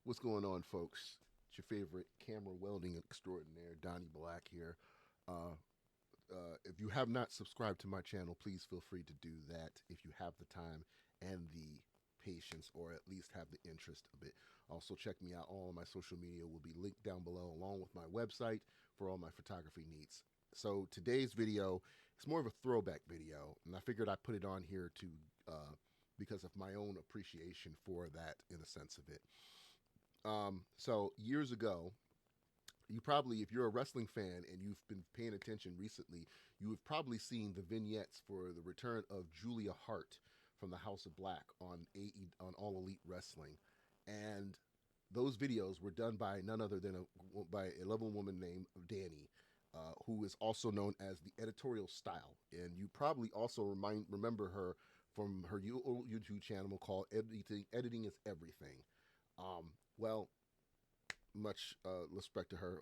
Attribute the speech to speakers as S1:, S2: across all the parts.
S1: What's going on, folks? It's your favorite camera welding extraordinaire, Donnie Black here. Uh, if you have not subscribed to my channel, please feel free to do that if you have the time and the patience, or at least have the interest of it. Also, check me out. All of my social media will be linked down below, along with my website for all my photography needs. So today's video is more of a throwback video, and I figured I'd put it on here to because of my own appreciation for that, in a sense of it. So years ago, you probably, if you're a wrestling fan and you've been paying attention recently, you have probably seen the vignettes for the return of Julia Hart from the House of Black on on All Elite Wrestling, and those videos were done by none other than by a lovely woman named Dani, who is also known as the Editorial Style, and you probably also remember her from her YouTube channel called Editing is Everything. Well, much respect to her.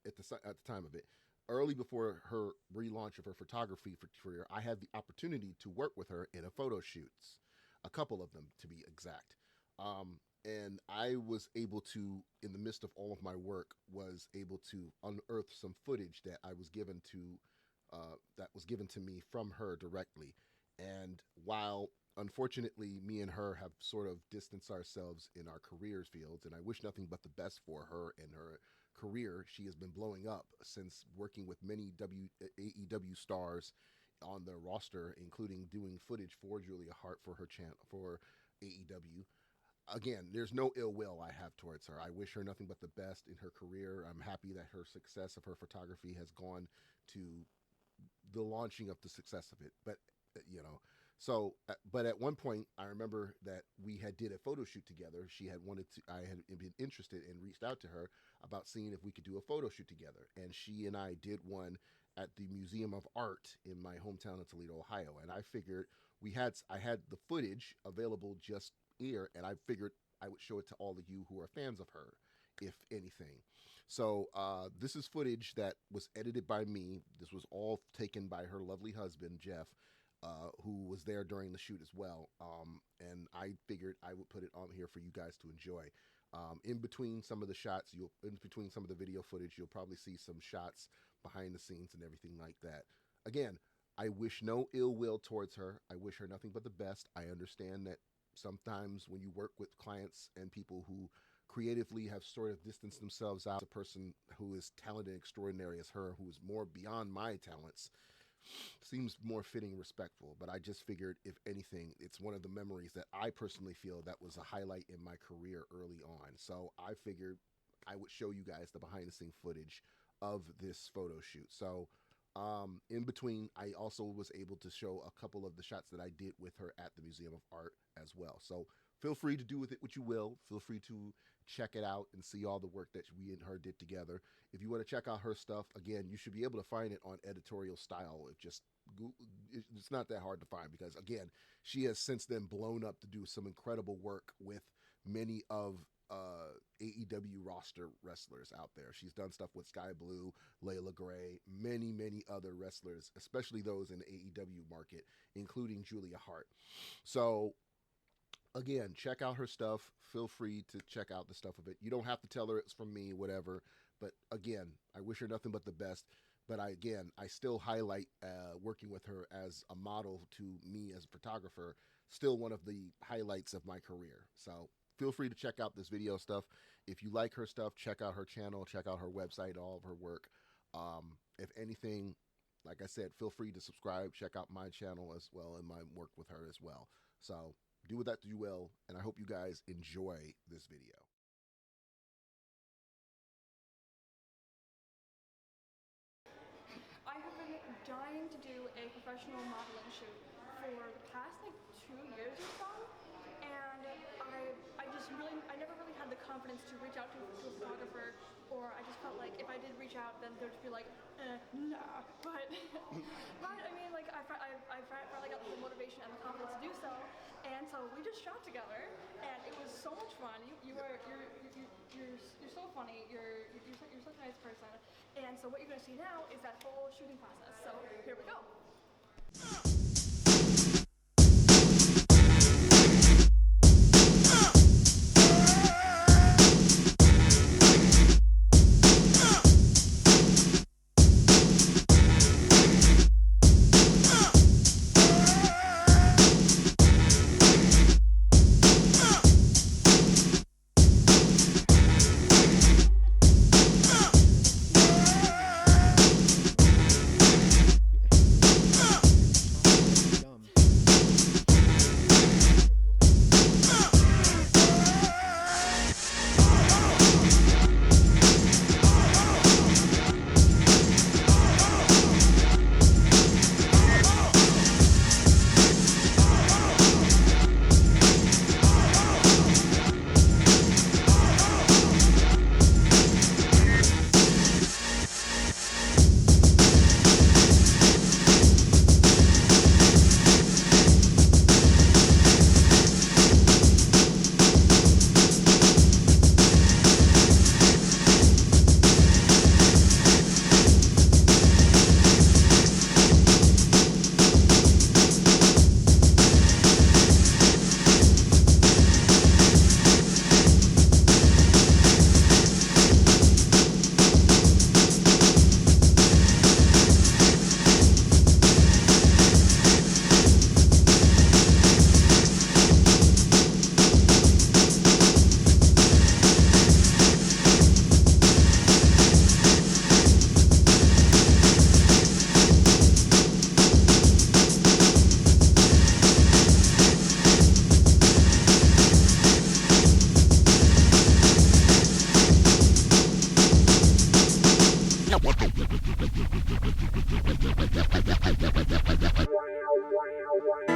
S1: At the time of it, early before her relaunch of her photography career, I had the opportunity to work with her in a photo shoots, a couple of them to be exact. And I was able to, in the midst of all of my work, was able to unearth some footage that was given to me from her directly. And while unfortunately me and her have sort of distanced ourselves in our careers fields, and I wish nothing but the best for her and her career. She has been blowing up since working with many AEW stars on the roster, including doing footage for Julia Hart for her channel for AEW. Again, there's no ill will I have towards her. I wish her nothing but the best in her career. I'm happy that her success of her photography has gone to the launching of the success of it. But you know, but at one point, I remember that we had did a photo shoot together. She had wanted to, I had been interested and reached out to her about seeing if we could do a photo shoot together. And she and I did one at the Museum of Art in my hometown of Toledo, Ohio. And I figured I had the footage available just here, and I figured I would show it to all of you who are fans of her, if anything. So this is footage that was edited by me. This was all taken by her lovely husband, Jeff, who was there during the shoot as well. And I figured I would put it on here for you guys to enjoy. In between some of the shots, in between some of the video footage, you'll probably see some shots behind the scenes and everything like that. Again, I wish no ill will towards her. I wish her nothing but the best. I understand that sometimes when you work with clients and people who creatively have sort of distanced themselves out, a person who is talented and extraordinary as her, who is more beyond my talents, seems more fitting and respectful. But I just figured, if anything, it's one of the memories that I personally feel that was a highlight in my career early on. So I figured I would show you guys the behind the scenes footage of this photo shoot. So in between, I also was able to show a couple of the shots that I did with her at the Museum of Art as well. So feel free to do with it what you will. Feel free to check it out and see all the work that we and her did together. If you want to check out her stuff, again, you should be able to find it on Editorial Style. It's not that hard to find, because again, she has since then blown up to do some incredible work with many of AEW roster wrestlers out there. She's done stuff with Sky Blue, Layla Gray, many other wrestlers, especially those in the AEW market, including Julia Hart. So again, check out her stuff. Feel free to check out the stuff of it. You don't have to tell her it's from me, whatever. But again, I wish her nothing but the best. But I still highlight working with her as a model to me as a photographer, still one of the highlights of my career. So feel free to check out this video stuff. If you like her stuff, check out her channel, check out her website, all of her work. If anything, like I said, feel free to subscribe, check out my channel as well, and my work with her as well. So do with that you will, and I hope you guys enjoy this video.
S2: I have been dying to do a professional modeling shoot for the past like 2 years or so, and I never really had the confidence to reach out to a photographer, or I just felt like if I did reach out, then they'd just be like, nah. But I mean, like I finally got the motivation and the confidence to do so, and so we just shot together, and it was so much fun. You're so funny. You're such a nice person, and so what you're gonna see now is that whole shooting process. So here we go.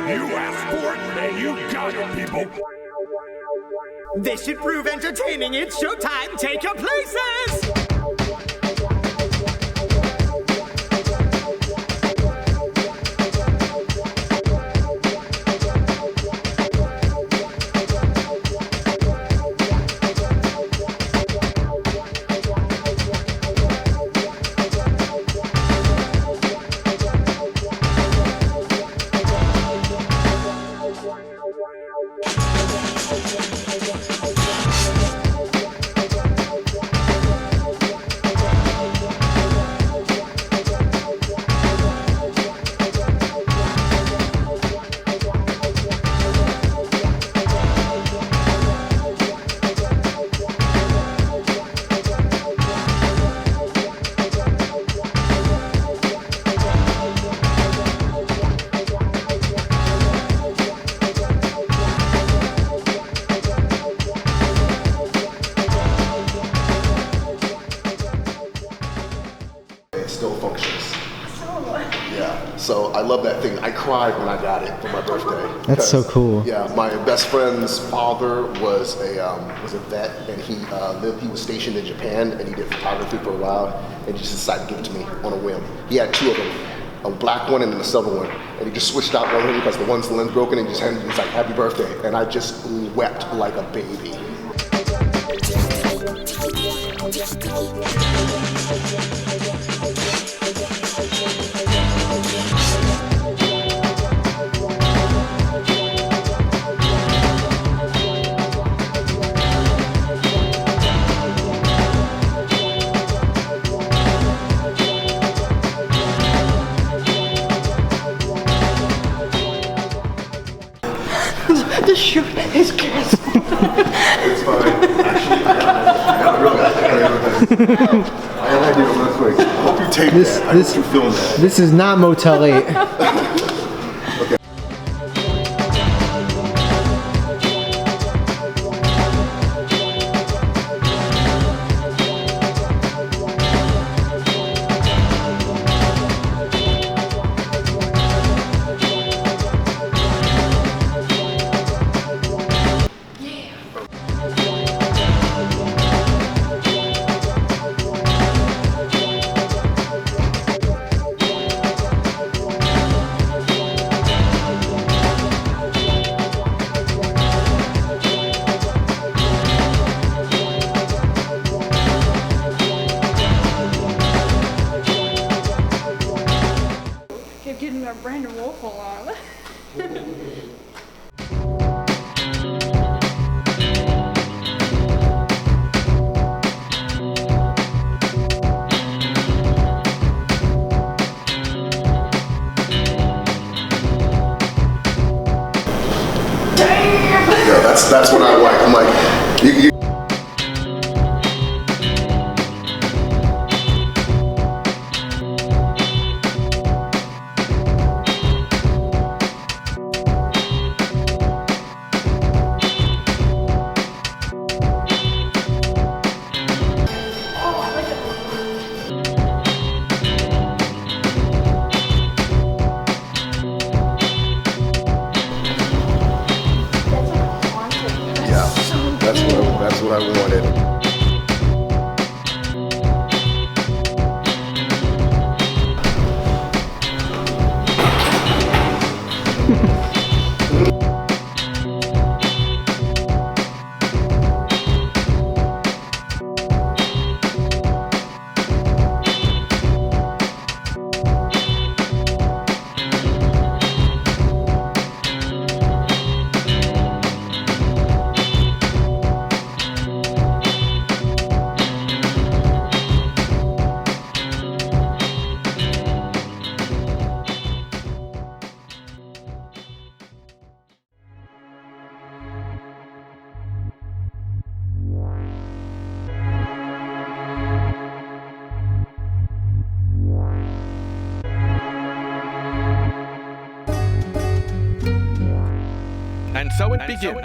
S3: You asked for it, and you got it, people.
S4: This should prove entertaining. It's showtime. Take your places.
S1: So I love that thing. I cried when I got it for my birthday.
S5: That's so cool.
S1: Yeah, my best friend's father was a vet, and he was stationed in Japan, and he did photography for a while, and he just decided to give it to me on a whim. He had two of them, a black one and then a silver one, and he just switched out one of them because the one's lens broken, and he just handed me, he's like, "Happy birthday," and I just wept like a baby.
S4: The shoot is canceled.
S1: It's fine. Actually, I have an idea real quick. I hope you tape that. I hope you film that.
S5: This is not Motel 8.
S1: Okay.
S2: Getting our Brandon Wolf on.
S1: Yeah, that's what I like. I'm like, you that's what I wanted.
S3: And so it begins.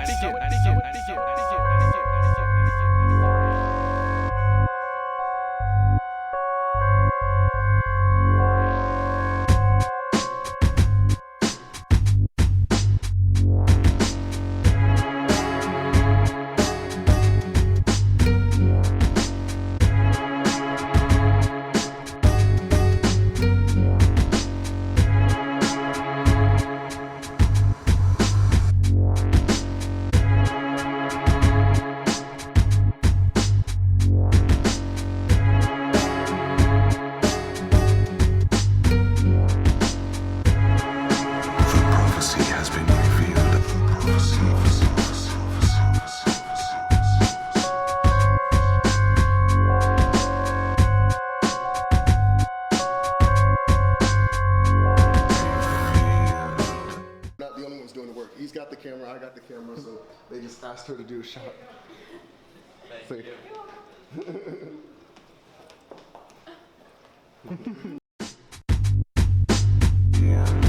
S1: he's got the camera, I got the camera, so they just asked her to do a shot. Thank you.